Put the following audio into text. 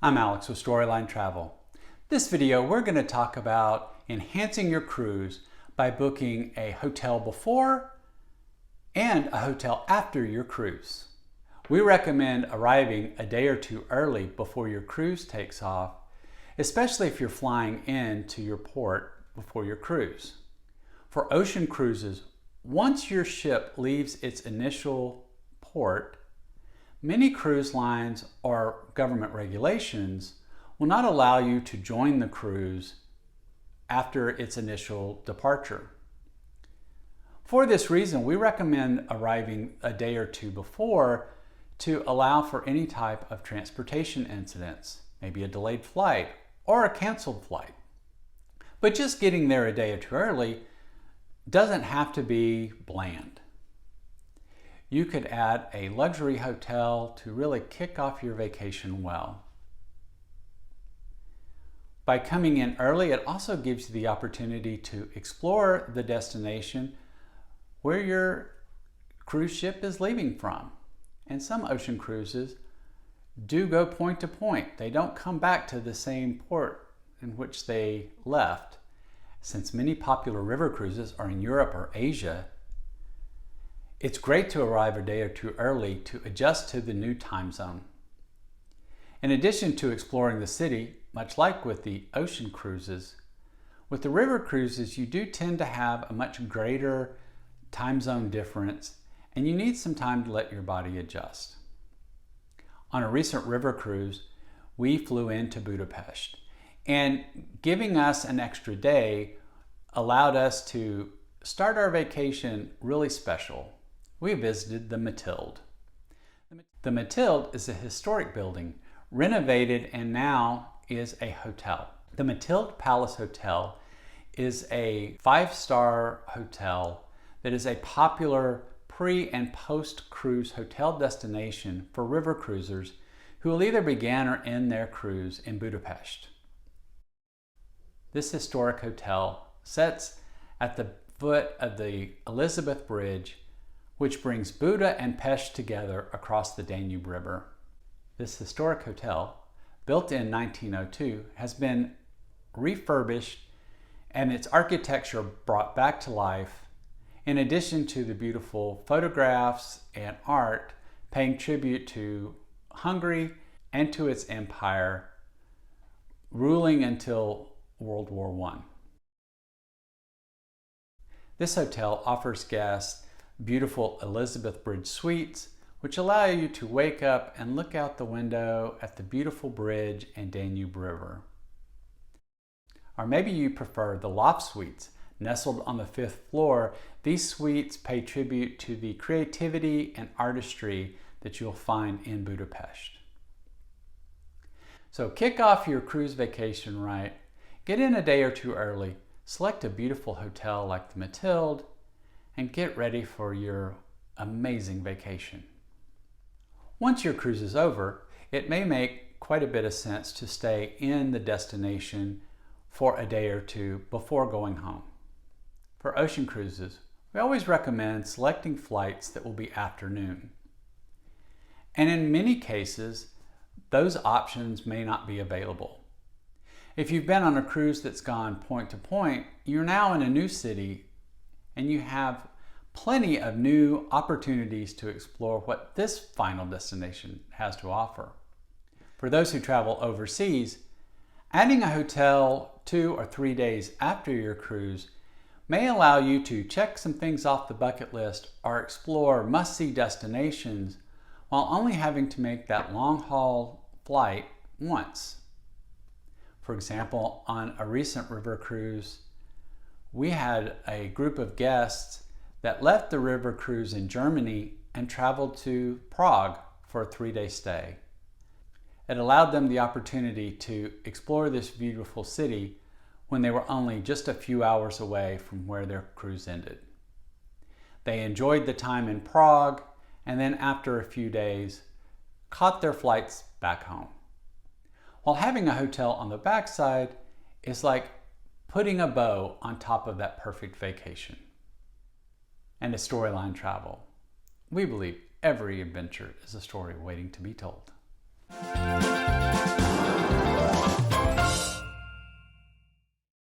I'm Alex with Storyline Travel. This video we're going to talk about enhancing your cruise by booking a hotel before and a hotel after your cruise. We recommend arriving a day or two early before your cruise takes off, especially if you're flying into your port before your cruise. For ocean cruises, once your ship leaves its initial port, many cruise lines or government regulations will not allow you to join the cruise after its initial departure. For this reason, we recommend arriving a day or two before to allow for any type of transportation incidents, maybe a delayed flight or a canceled flight. But just getting there a day or two early doesn't have to be bland. You could add a luxury hotel to really kick off your vacation well. By coming in early, it also gives you the opportunity to explore the destination where your cruise ship is leaving from. And some ocean cruises do go point to point. They don't come back to the same port in which they left. Since many popular river cruises are in Europe or Asia, it's great to arrive a day or two early to adjust to the new time zone. In addition to exploring the city, much like with the ocean cruises, with the river cruises you do tend to have a much greater time zone difference and you need some time to let your body adjust. On a recent river cruise, we flew into Budapest, and giving us an extra day allowed us to start our vacation really special. We visited the Matild. The Matild is a historic building, renovated and now is a hotel. The Matild Palace Hotel is a 5-star hotel that is a popular pre- and post-cruise hotel destination for river cruisers who will either begin or end their cruise in Budapest. This historic hotel sits at the foot of the Elizabeth Bridge, which brings Buda and Pest together across the Danube River. This historic hotel, built in 1902, has been refurbished and its architecture brought back to life, in addition to the beautiful photographs and art paying tribute to Hungary and to its empire, ruling until World War I. This hotel offers guests beautiful Elizabeth Bridge suites, which allow you to wake up and look out the window at the beautiful bridge and Danube River. Or maybe you prefer the loft suites. Nestled on the 5th floor, these suites pay tribute to the creativity and artistry that you'll find in Budapest. So kick off your cruise vacation right. Get in a day or two early. Select a beautiful hotel like the Matild and get ready for your amazing vacation. Once your cruise is over, it may make quite a bit of sense to stay in the destination for a day or two before going home. For ocean cruises, we always recommend selecting flights that will be afternoon. And in many cases, those options may not be available. If you've been on a cruise that's gone point to point, you're now in a new city and you have plenty of new opportunities to explore what this final destination has to offer. For those who travel overseas, adding a hotel 2 or 3 days after your cruise may allow you to check some things off the bucket list or explore must-see destinations while only having to make that long-haul flight once. For example, on a recent river cruise, we had a group of guests that left the river cruise in Germany and traveled to Prague for a 3-day stay. It allowed them the opportunity to explore this beautiful city when they were only just a few hours away from where their cruise ended. They enjoyed the time in Prague and then after a few days caught their flights back home. While having a hotel on the backside is like putting a bow on top of that perfect vacation. And a Storyline Travel, we believe every adventure is a story waiting to be told.